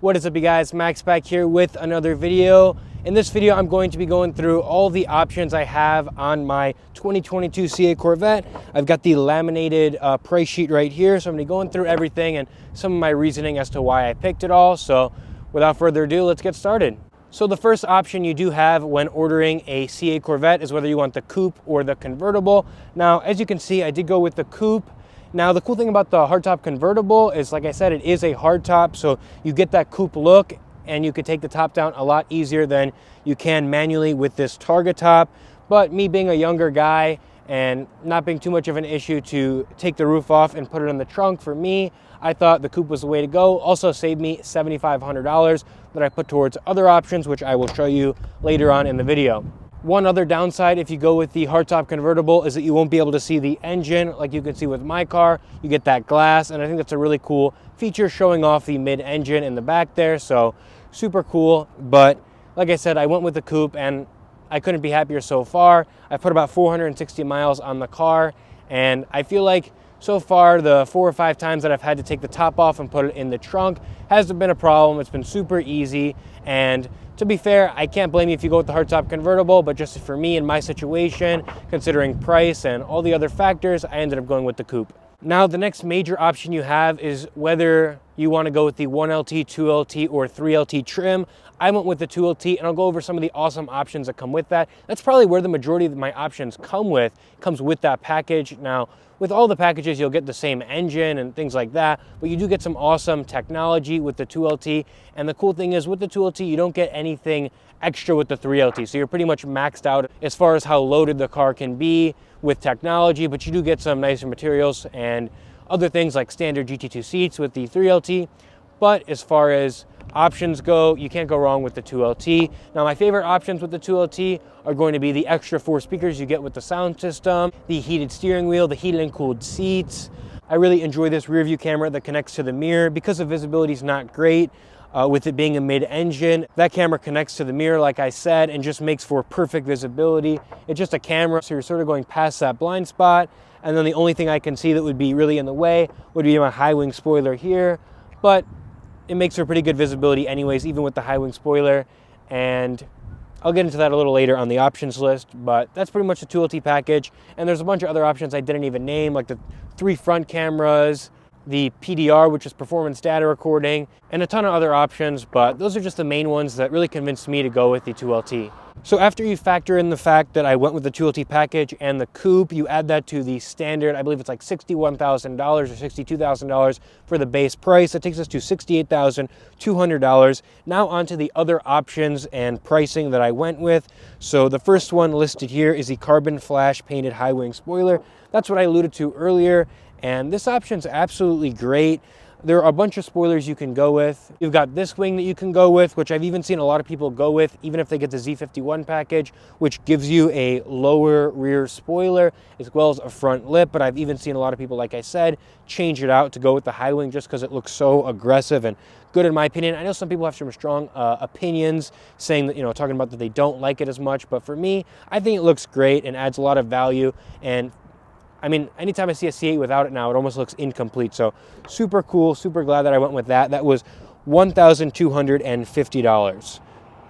What is up, you guys? Max back here with another video. In this video, I'm going to be going through all the options I have on my 2022 CA Corvette. I've got the laminated price sheet right here, so I'm going to be going through everything and some of my reasoning as to why I picked it all. So without further ado, let's get started. So the first option you do have when ordering a CA Corvette is whether you want the coupe or the convertible. Now, as you can see, I did go with the coupe. Now, the cool thing about the hardtop convertible is, like I said, it is a hardtop, so you get that coupe look and you could take the top down a lot easier than you can manually with this Targa top. But me being a younger guy and not being too much of an issue to take the roof off and put it in the trunk, for me, I thought the coupe was the way to go. Also saved me $7,500 that I put towards other options, which I will show you later on in the video. One other downside if you go with the hardtop convertible is that you won't be able to see the engine like you can see with my car. You get that glass, and I think that's a really cool feature, showing off the mid-engine in the back there, so super cool. But like I said, I went with the coupe and I couldn't be happier so far. I put about 460 miles on the car, and I feel like so far the 4 or 5 times that I've had to take the top off and put it in the trunk hasn't been a problem. It's been super easy, and to be fair, I can't blame you if you go with the hardtop convertible, but just for me in my situation, considering price and all the other factors, I ended up going with the coupe. Now, the next major option you have is whether you want to go with the 1LT, 2LT, or 3LT trim. I went with the 2LT, and I'll go over some of the awesome options that come with that. That's probably where the majority of my options comes with that package. Now, with all the packages, you'll get the same engine and things like that, but you do get some awesome technology with the 2LT. And the cool thing is with the 2LT, you don't get anything extra with the 3LT. So you're pretty much maxed out as far as how loaded the car can be with technology, but you do get some nicer materials and other things like standard GT2 seats with the 3LT. But as far as options go, you can't go wrong with the 2LT. Now, my favorite options with the 2LT are going to be the extra 4 speakers you get with the sound system, the heated steering wheel, the heated and cooled seats. I really enjoy this rear view camera that connects to the mirror. Because the visibility is not great with it being a mid-engine, that camera connects to the mirror, like I said, and just makes for perfect visibility. It's just a camera, so you're sort of going past that blind spot. And then the only thing I can see that would be really in the way would be my high wing spoiler here. But it makes for pretty good visibility anyways, even with the high wing spoiler. And I'll get into that a little later on the options list, but that's pretty much the 2LT package. And there's a bunch of other options I didn't even name, like the 3 front cameras, the PDR, which is performance data recording, and a ton of other options, but those are just the main ones that really convinced me to go with the 2LT. So after you factor in the fact that I went with the 2LT package and the coupe, you add that to the standard, I believe it's like $61,000 or $62,000 for the base price. That takes us to $68,200. Now onto the other options and pricing that I went with. So the first one listed here is the carbon flash painted high wing spoiler. That's what I alluded to earlier, and this option's absolutely great. There are a bunch of spoilers you can go with. You've got this wing that you can go with, which I've even seen a lot of people go with, even if they get the Z51 package, which gives you a lower rear spoiler as well as a front lip. But I've even seen a lot of people, like I said, change it out to go with the high wing just because it looks so aggressive and good in my opinion. I know some people have some strong opinions saying that, talking about that they don't like it as much. But for me, I think it looks great and adds a lot of value. And I mean, anytime I see a C8 without it now, it almost looks incomplete. So super cool, super glad that I went with that. That was $1,250.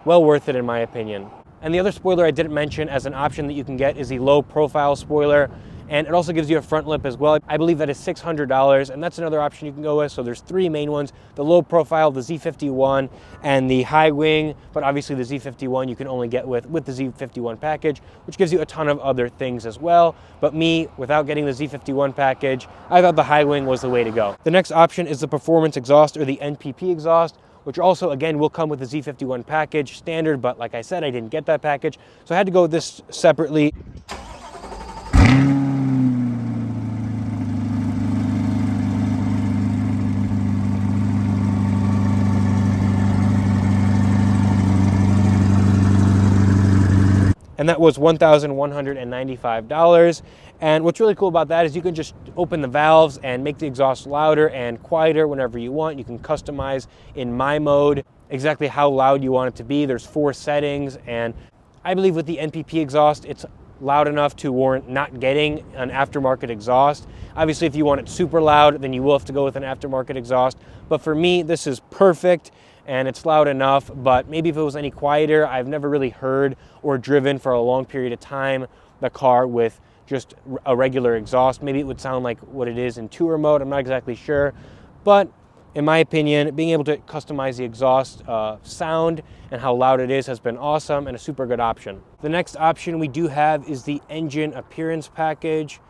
Well worth it in my opinion. And the other spoiler I didn't mention as an option that you can get is the low profile spoiler. And it also gives you a front lip as well. I believe that is $600, and that's another option you can go with. So there's 3 main ones: the low profile, the Z51, and the high wing. But obviously the Z51 you can only get with the Z51 package, which gives you a ton of other things as well. But me, without getting the Z51 package, I thought the high wing was the way to go. The next option is the performance exhaust, or the NPP exhaust, which also, again, will come with the Z51 package standard. But like I said, I didn't get that package, so I had to go with this separately. And that was $1,195. And what's really cool about that is you can just open the valves and make the exhaust louder and quieter whenever you want. You can customize in my mode exactly how loud you want it to be. There's 4 settings, and I believe with the NPP exhaust, it's loud enough to warrant not getting an aftermarket exhaust. Obviously, if you want it super loud, then you will have to go with an aftermarket exhaust. But for me, this is perfect. and it's loud enough, but maybe if it was any quieter, I've never really heard or driven for a long period of time the car with just a regular exhaust. Maybe it would sound like what it is in tour mode, I'm not exactly sure, but in my opinion, being able to customize the exhaust sound and how loud it is has been awesome and a super good option. The next option we do have is the engine appearance package.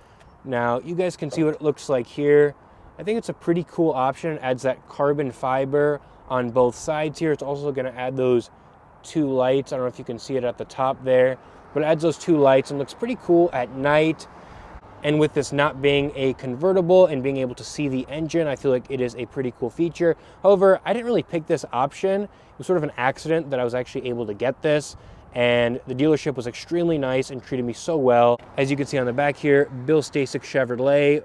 Now, you guys can see what it looks like here. I think it's a pretty cool option. It adds that carbon fiber on both sides here. It's also going to add those two lights. I don't know if you can see it at the top there, but it adds those two lights and looks pretty cool at night. And with this not being a convertible and being able to see the engine, I feel like it is a pretty cool feature. However, I didn't really pick this option. It was sort of an accident that I was actually able to get this, and the dealership was extremely nice and treated me so well. As you can see on the back here, Bill Stasek Chevrolet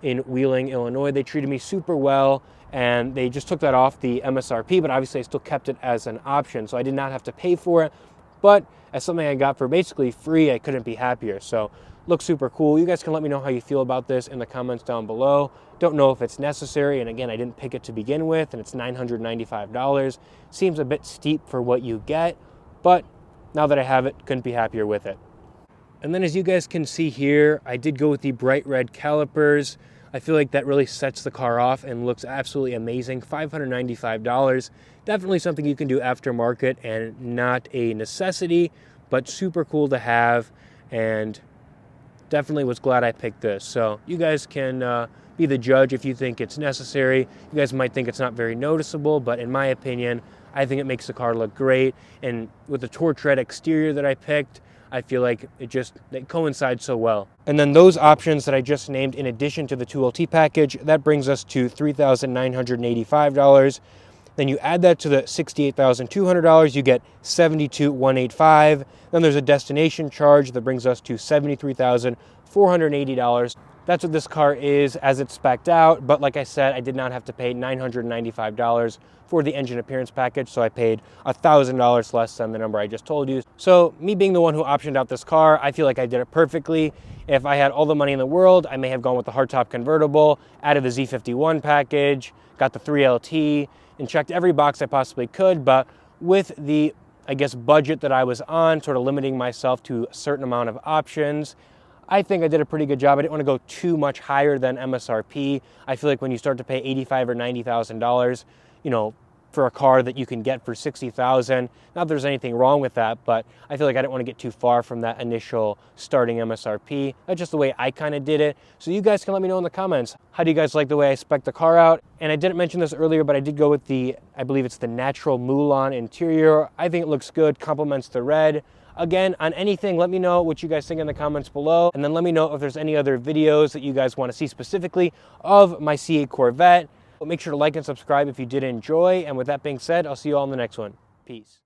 in Wheeling, Illinois. They treated me super well, and they just took that off the MSRP, but obviously I still kept it as an option, so I did not have to pay for it. But as something I got for basically free, I couldn't be happier. So looks super cool. You guys can let me know how you feel about this in the comments down below. Don't know if it's necessary, and again, I didn't pick it to begin with, and it's $995. Seems a bit steep for what you get, but now that I have it, couldn't be happier with it. And then as you guys can see here, I did go with the bright red calipers. I feel like that really sets the car off and looks absolutely amazing. $595. Definitely something you can do aftermarket and not a necessity, but super cool to have, and definitely was glad I picked this. So you guys can be the judge if you think it's necessary. You guys might think it's not very noticeable, but in my opinion, I think it makes the car look great. And with the torch red exterior that I picked, I feel like it coincides so well. And then those options that I just named, in addition to the 2LT package, that brings us to $3,985. Then you add that to the $68,200, you get $72,185. Then there's a destination charge that brings us to $73,480. That's what this car is as it's spec'd out, but like I said, I did not have to pay $995 for the engine appearance package, so I paid $1,000 less than the number I just told you. So me being the one who optioned out this car, I feel like I did it perfectly. If I had all the money in the world, I may have gone with the hardtop convertible, added the Z51 package, got the 3LT, and checked every box I possibly could. But with the, I guess, budget that I was on, sort of limiting myself to a certain amount of options, I think I did a pretty good job. I didn't want to go too much higher than MSRP. I feel like when you start to pay $85,000 or $90,000, you know, for a car that you can get for $60,000, not that there's anything wrong with that, but I feel like I didn't want to get too far from that initial starting MSRP. That's just the way I kind of did it. So you guys can let me know in the comments, how do you guys like the way I spec'd the car out? And I didn't mention this earlier, but I did go with the, I believe it's the natural Mulan interior. I think it looks good, complements the red. Again, on anything, let me know what you guys think in the comments below, and then let me know if there's any other videos that you guys want to see specifically of my C8 Corvette. Make sure to like and subscribe if you did enjoy, and with that being said, I'll see you all in the next one. Peace.